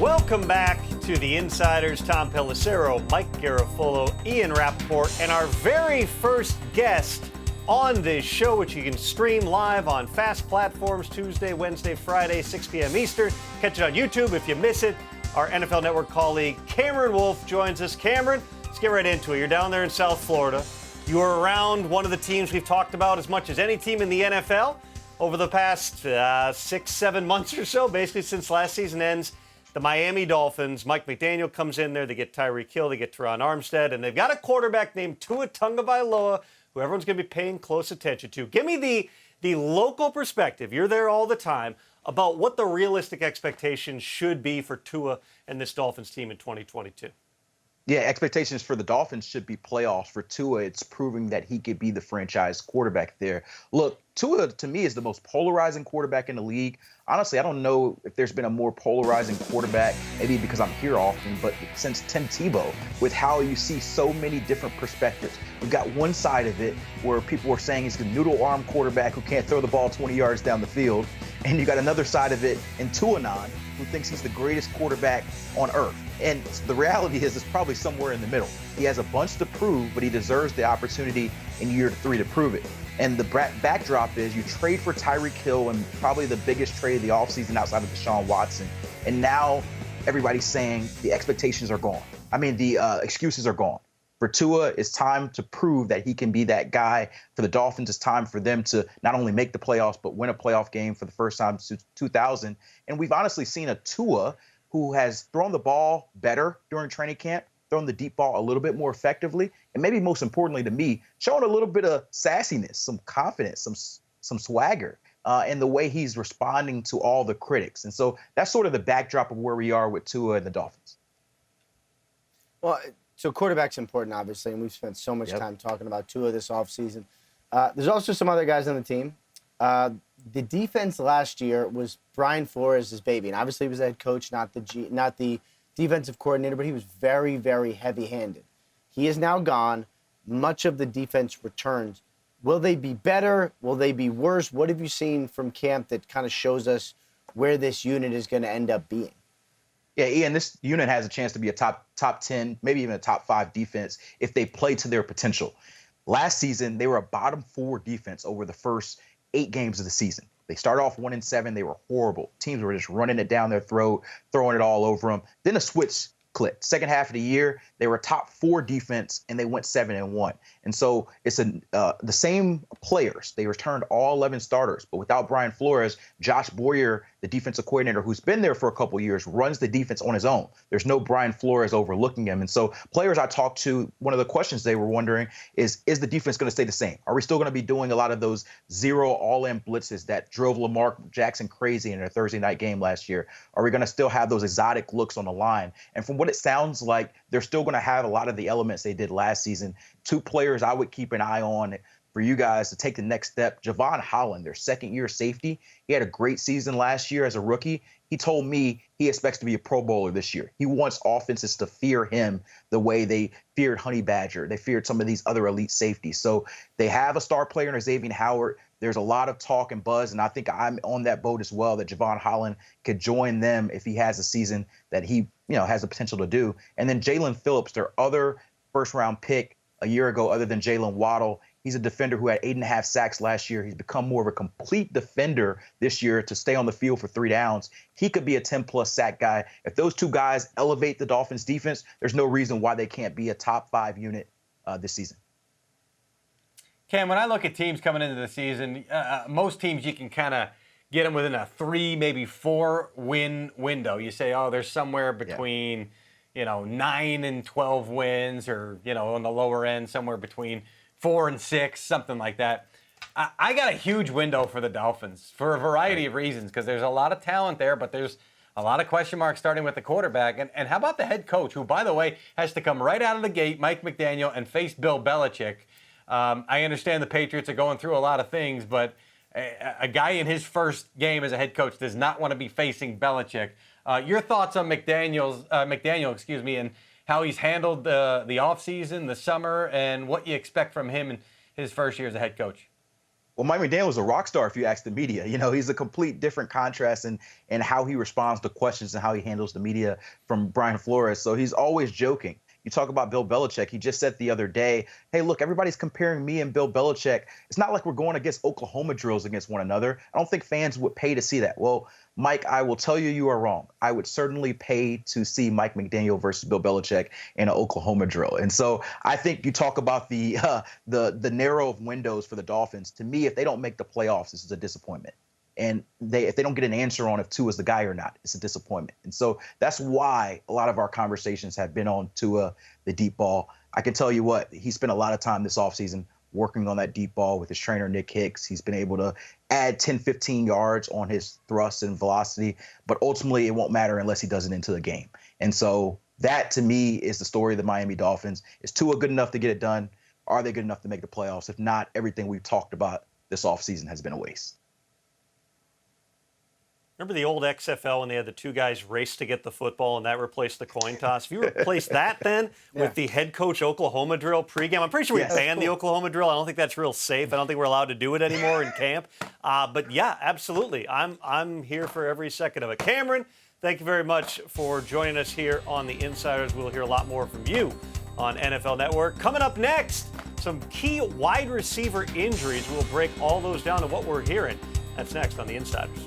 Welcome back to the Insiders. Tom Pelissero, Mike Garafolo, Ian Rappaport, and our very first guest on this show, which you can stream live on fast platforms Tuesday, Wednesday, Friday, 6 p.m. Eastern. Catch it on YouTube if you miss it. Our NFL Network colleague Cameron Wolfe joins us. Cameron, let's get right into it. You're down there in South Florida. You were around one of the teams we've talked about as much as any team in the NFL over the past 6-7 months or so, basically since last season ends. The Miami Dolphins. Mike McDaniel comes in there. They get Tyreek Hill. They get Teron Armstead. And they've got a quarterback named Tua Tagovailoa, who everyone's going to be paying close attention to. Give me the local perspective. You're there all the time about what the realistic expectations should be for Tua and this Dolphins team in 2022. Yeah, expectations for the Dolphins should be playoffs. For Tua, it's proving that he could be the franchise quarterback there. Look, Tua, to me, is the most polarizing quarterback in the league. Honestly, I don't know if there's been a more polarizing quarterback, maybe because I'm here often, but since Tim Tebow, with how you see so many different perspectives. We've got one side of it where people are saying he's the noodle arm quarterback who can't throw the ball 20 yards down the field. And you got another side of it in Tuanon, who thinks he's the greatest quarterback on earth. And the reality is it's probably somewhere in the middle. He has a bunch to prove, but he deserves the opportunity in year 3 to prove it. And the backdrop is you trade for Tyreek Hill and probably the biggest trade of the offseason outside of Deshaun Watson. And now everybody's saying the expectations are gone. I mean, the excuses are gone. For Tua, it's time to prove that he can be that guy. For the Dolphins, it's time for them to not only make the playoffs, but win a playoff game for the first time since 2000. And we've honestly seen a Tua who has thrown the ball better during training camp, thrown the deep ball a little bit more effectively, and maybe most importantly to me, showing a little bit of sassiness, some confidence, some swagger in the way he's responding to all the critics. And so that's sort of the backdrop of where we are with Tua and the Dolphins. Well, so quarterback's important, obviously, and we've spent so much time talking about Tua this offseason. There's also some other guys on the team. The defense last year was Brian Flores' baby, and obviously he was the head coach, not the defensive coordinator, but he was very, very heavy-handed. He is now gone. Much of the defense returned. Will they be better? Will they be worse? What have you seen from camp that kind of shows us where this unit is going to end up being? Yeah, Ian, this unit has a chance to be a top 10, maybe even a top 5 defense if they play to their potential. Last season, they were a bottom 4 defense over the first 8 games of the season. They started off 1-7. They were horrible. Teams were just running it down their throat, throwing it all over them. Then a switch clicked. Second half of the year, they were a top 4 defense, and they went 7-1. And so it's the same players. They returned all 11 starters. But without Brian Flores, Josh Boyer, the defensive coordinator who's been there for a couple of years, runs the defense on his own. There's no Brian Flores overlooking him. And so players I talked to, one of the questions they were wondering is the defense going to stay the same? Are we still going to be doing a lot of those zero all-in blitzes that drove Lamar Jackson crazy in their Thursday night game last year? Are we going to still have those exotic looks on the line? And from what it sounds like, they're still going to have a lot of the elements they did last season. 2 players I would keep an eye on for you guys to take the next step. Javon Holland, their second-year safety. He had a great season last year as a rookie. He told me he expects to be a Pro Bowler this year. He wants offenses to fear him the way they feared Honey Badger. They feared some of these other elite safeties. So they have a star player in Xavier Howard. There's a lot of talk and buzz, and I think I'm on that boat as well, that Javon Holland could join them if he has a season that he has the potential to do. And then Jalen Phillips, their other first-round pick a year ago other than Jalen Waddle. He's a defender who had 8.5 sacks last year. He's become more of a complete defender this year to stay on the field for 3 downs. He could be a 10-plus sack guy. If those 2 guys elevate the Dolphins' defense, there's no reason why they can't be a top 5 unit this season. Cam, when I look at teams coming into the season, most teams you can kind of get them within a 3, maybe 4 win window. You say, oh, there's somewhere between 9 and 12 wins, or on the lower end somewhere between 4 and 6, something like that. I got a huge window for the Dolphins for a variety of reasons, because there's a lot of talent there, but there's a lot of question marks starting with the quarterback. And how about the head coach, who, by the way, has to come right out of the gate, Mike McDaniel, and face Bill Belichick? I understand the Patriots are going through a lot of things, but a guy in his first game as a head coach does not want to be facing Belichick. Your thoughts on McDaniel, and how he's handled the offseason, the summer, and what you expect from him in his first year as a head coach? Well, Mike McDaniel was a rock star if you ask the media. He's a complete different contrast in how he responds to questions and how he handles the media from Brian Flores. So he's always joking. You talk about Bill Belichick. He just said the other day, hey, look, everybody's comparing me and Bill Belichick. It's not like we're going against Oklahoma drills against one another. I don't think fans would pay to see that. Well, Mike, I will tell you, you are wrong. I would certainly pay to see Mike McDaniel versus Bill Belichick in an Oklahoma drill. And so I think you talk about the narrow of windows for the Dolphins. To me, if they don't make the playoffs, this is a disappointment. And if they don't get an answer on if Tua is the guy or not, it's a disappointment. And so that's why a lot of our conversations have been on Tua, the deep ball. I can tell you what, he spent a lot of time this offseason working on that deep ball with his trainer, Nick Hicks. He's been able to add 10, 15 yards on his thrust and velocity, but ultimately it won't matter unless he does it into the game. And so that, to me, is the story of the Miami Dolphins. Is Tua good enough to get it done? Are they good enough to make the playoffs? If not, everything we've talked about this offseason has been a waste. Remember the old XFL when they had the two guys race to get the football and that replaced the coin toss? If you replace that then with the head coach Oklahoma drill pregame, I'm pretty sure we banned the Oklahoma drill. I don't think that's real safe. I don't think we're allowed to do it anymore in camp. But yeah, absolutely. I'm here for every second of it. Cameron, thank you very much for joining us here on The Insiders. We'll hear a lot more from you on NFL Network. Coming up next, some key wide receiver injuries. We'll break all those down to what we're hearing. That's next on The Insiders.